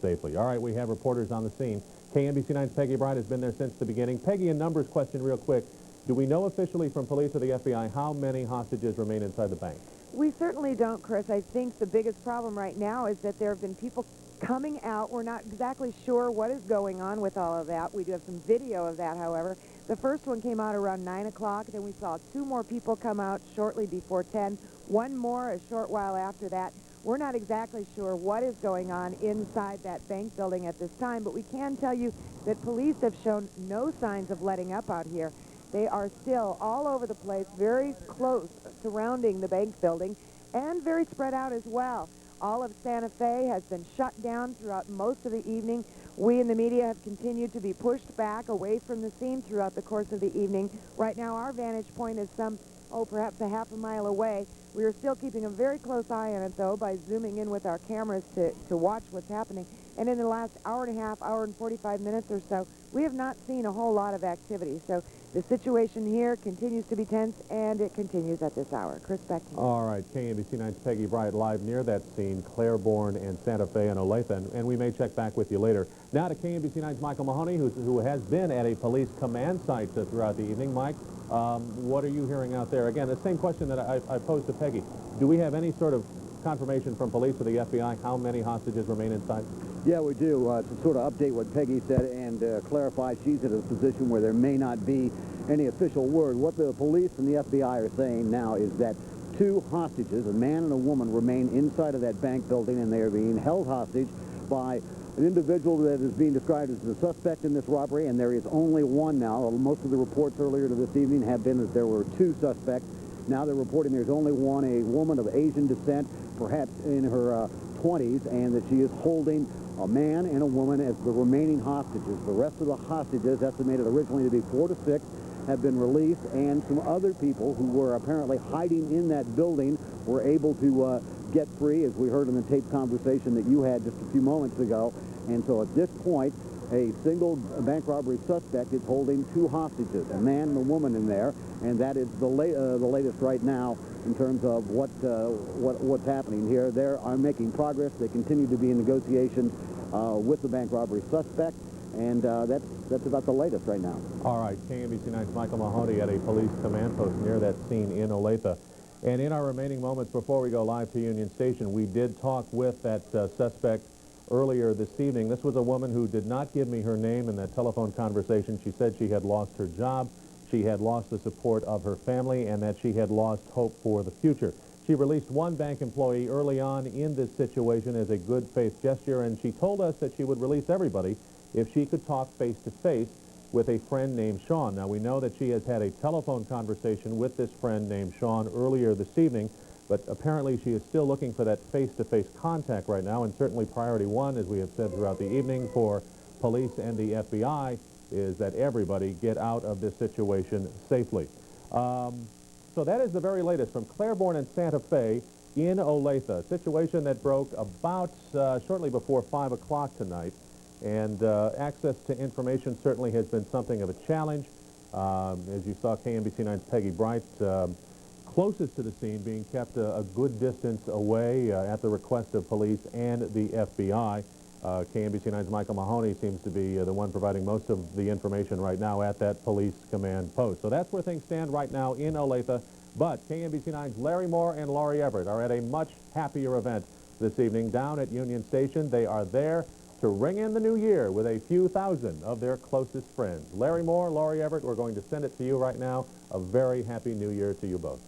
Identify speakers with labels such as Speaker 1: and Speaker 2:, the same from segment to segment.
Speaker 1: safely. All right, we have reporters on the scene. KMBC 9's Peggy Bright has been there since the beginning. Peggy, a numbers question real quick. Do we know officially from police or the FBI how many hostages remain inside the bank?
Speaker 2: We certainly don't, Chris. I think the biggest problem right now is that there have been people coming out. We're not exactly sure what is going on with all of that. We do have some video of that, however. The first one came out around 9 o'clock. Then we saw 2 more people come out shortly before 10. 1 more a short while after that. We're not exactly sure what is going on inside that bank building at this time, but we can tell you that police have shown no signs of letting up out here. They are still all over the place, very close surrounding the bank building, and very spread out as well. All of Santa Fe has been shut down throughout most of the evening. We in the media have continued to be pushed back away from the scene throughout the course of the evening. Right now, our vantage point is perhaps a half a mile away. We are still keeping a very close eye on it, though, by zooming in with our cameras to watch what's happening. And in the last hour and a half, hour and 45 minutes or so, we have not seen a whole lot of activity. So the situation here continues to be tense, and it continues at this hour. Chris, back to you.
Speaker 1: All right, KMBC 9's Peggy Bright live near that scene, Claiborne and Santa Fe and Olathe, and we may check back with you later. Now to KMBC 9's Michael Mahoney, who has been at a police command site throughout the evening. Mike, what are you hearing out there? Again, the same question that I posed to Peggy. Do we have any sort of confirmation from police or the FBI how many hostages remain inside?
Speaker 3: Yeah, we do. To sort of update what Peggy said and clarify, she's in a position where there may not be any official word. What the police and the FBI are saying now is that 2 hostages, a man and a woman, remain inside of that bank building, and they are being held hostage by an individual that is being described as the suspect in this robbery, and there is only one now. Most of the reports earlier to this evening have been that there were 2 suspects. Now they're reporting there's only one, a woman of Asian descent, perhaps in her 20s, and that she is holding a man and a woman as the remaining hostages. The rest of the hostages, estimated originally to be 4 to 6, have been released, and some other people who were apparently hiding in that building were able to get free, as we heard in the taped conversation that you had just a few moments ago. And so at this point, a single bank robbery suspect is holding 2 hostages, a man and a woman in there, and that is the latest right now in terms of what's happening here. They are making progress. They continue to be in negotiations with the bank robbery suspect, and that's about the latest right now.
Speaker 1: All right, KMBC 9's Michael Mahoney at a police command post near that scene in Olathe. And in our remaining moments before we go live to Union Station, we did talk with that suspect earlier this evening. This was a woman who did not give me her name in that telephone conversation. She said she had lost her job, she had lost the support of her family, and that she had lost hope for the future. She released one bank employee early on in this situation as a good faith gesture, and she told us that she would release everybody if she could talk face-to-face with a friend named Sean. Now, we know that she has had a telephone conversation with this friend named Sean earlier this evening, but apparently she is still looking for that face-to-face contact right now, and certainly priority 1, as we have said throughout the evening, for police and the FBI is that everybody get out of this situation safely. So that is the very latest from Claiborne and Santa Fe in Olathe, a situation that broke about shortly before 5 o'clock tonight. And access to information certainly has been something of a challenge. As you saw, KMBC 9's Peggy Bright closest to the scene, being kept a good distance away at the request of police and the FBI. KMBC 9's Michael Mahoney seems to be the one providing most of the information right now at that police command post. So that's where things stand right now in Olathe. But KMBC 9's Larry Moore and Laurie Everett are at a much happier event this evening down at Union Station. They are there to ring in the new year with a few thousand of their closest friends. Larry Moore, Laurie Everett, we're going to send it to you right now. A very happy new year to you both.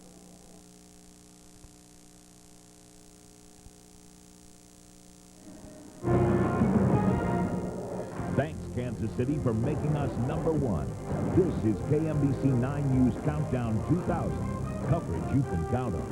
Speaker 4: Thanks, Kansas City, for making us #1. This is KMBC 9 News Countdown 2000. Coverage you can count on.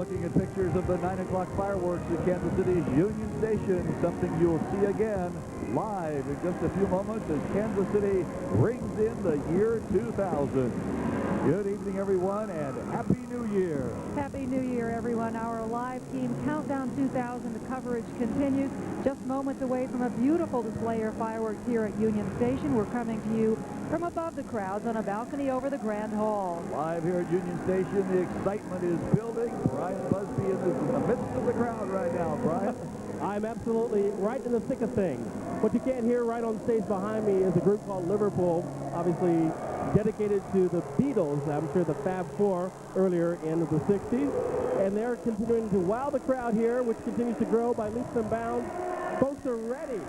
Speaker 5: Looking at pictures of the 9 o'clock fireworks at Kansas City's Union Station, something you'll see again live in just a few moments as Kansas City rings in the year 2000. Good evening, everyone, and Happy New Year.
Speaker 6: Happy New Year, everyone. Our live team Countdown 2000 coverage continues. Just moments away from a beautiful display of fireworks here at Union Station. We're coming to you from above the crowds on a balcony over the Grand Hall.
Speaker 5: Live here at Union Station, the excitement is building.
Speaker 7: absolutely right in the thick of things. What you can't hear right on stage behind me is a group called Liverpool, obviously dedicated to the Beatles, I'm sure the Fab Four, earlier in the 60s. And they're continuing to wow the crowd here, which continues to grow by leaps and bounds. Folks are ready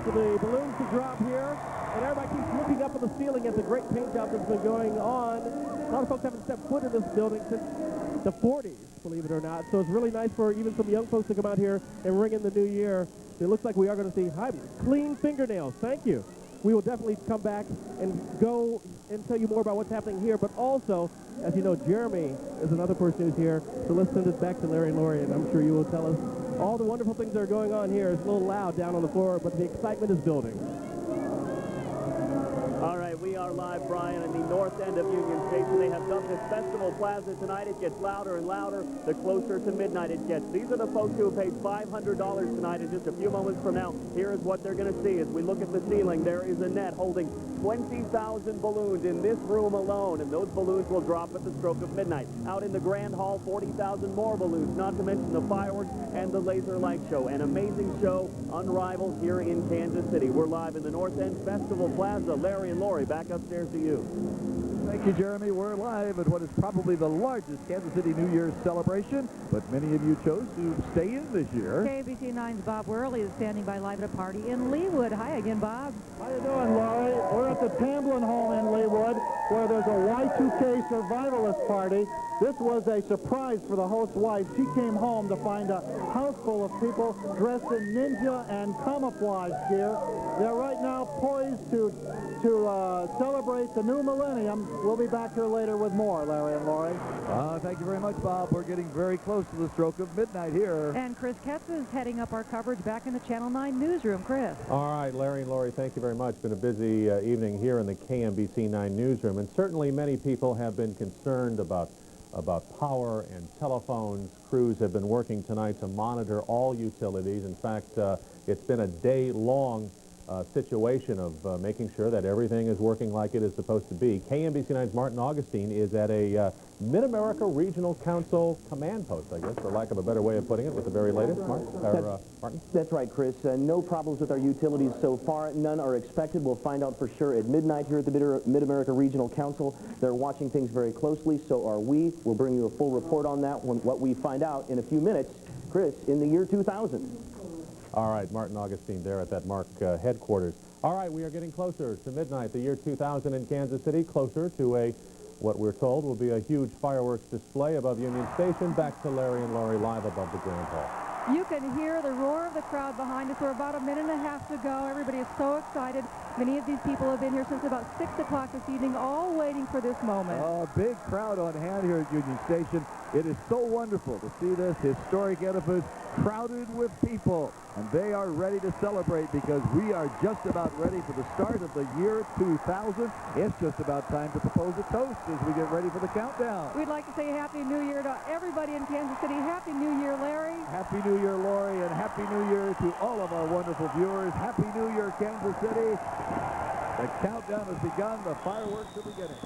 Speaker 7: for the balloons to drop here, and everybody keeps looking up at the ceiling at the great paint job that's been going on. A lot of folks haven't stepped foot in this building since the 40s, believe it or not. So it's really nice for even some young folks to come out here and ring in the new year. It looks like we are going to see clean fingernails. Thank you. We will definitely come back and go and tell you more about what's happening here. But also, as you know, Jeremy is another person who's here. So let's send it back to Larry and Lori, and I'm sure you will tell us all the wonderful things that are going on here. It's a little loud down on the floor, but the excitement is building.
Speaker 8: All right, we are live, Brian, in the north end of Union Station. They have dubbed this Festival Plaza tonight. It gets louder and louder the closer to midnight it gets. These are the folks who have paid $500 tonight, and just a few moments from now, here is what they're going to see. As we look at the ceiling, there is a net holding 20,000 balloons in this room alone, and those balloons will drop at the stroke of midnight. Out in the Grand Hall, 40,000 more balloons, not to mention the fireworks and the laser light show. An amazing show, unrivaled here in Kansas City. We're live in the North End Festival Plaza. Larry and Lori, back upstairs to you.
Speaker 5: Thank you, Jeremy. We're live at what is probably the largest Kansas City New Year's celebration, but many of you chose to stay in this year.
Speaker 6: KMBC 9's Bob Worley is standing by live at a party in Leewood. Hi again, Bob.
Speaker 9: How you doing, Laurie? We're at the Tamblin home in Leewood, where there's a Y2K survivalist party. This was a surprise for the host's wife. She came home to find a house full of people dressed in ninja and camouflage gear. They're right now poised to celebrate the new millennium. We'll be back here later with more, Larry and Lori.
Speaker 5: Thank you very much, Bob. We're getting very close to the stroke of midnight here.
Speaker 6: And Chris Ketz is heading up our coverage back in the Channel 9 newsroom. Chris.
Speaker 1: All right, Larry and Lori, thank you very much. Been a busy evening here in the KMBC 9 newsroom, and certainly many people have been concerned about power and telephones. Crews have been working tonight to monitor all utilities. In fact, it's been a day-long situation of making sure that everything is working like it is supposed to be. KMBC 9's Martin Augustine is at a Mid-America Regional Council command post, I guess, for lack of a better way of putting it, with the very latest. Martin?
Speaker 10: That's right, Chris. No problems with our utilities so far. None are expected. We'll find out for sure at midnight here at the Mid-America Regional Council. They're watching things very closely, so are we. We'll bring you a full report on that when what we find out in a few minutes. Chris, in the year 2000.
Speaker 1: All right, Martin Augustine there at that MARC headquarters. All right, we are getting closer to midnight, the year 2000 in Kansas City, closer to what we're told will be a huge fireworks display above Union Station. Back to Larry and Lori live above the Grand Hall.
Speaker 6: You can hear the roar of the crowd behind us. We're about a minute and a half to go. Everybody is so excited. Many of these people have been here since about 6 o'clock this evening, all waiting for this moment.
Speaker 5: A big crowd on hand here at Union Station. It is so wonderful to see this historic edifice crowded with people. And they are ready to celebrate because we are just about ready for the start of the year 2000. It's just about time to propose a toast as we get ready for the countdown.
Speaker 6: We'd like to say Happy New Year to everybody in Kansas City. Happy New Year, Larry.
Speaker 5: Happy New Year, Lori, and Happy New Year to all of our wonderful viewers. Happy New Year, Kansas City. The countdown has begun. The fireworks are beginning.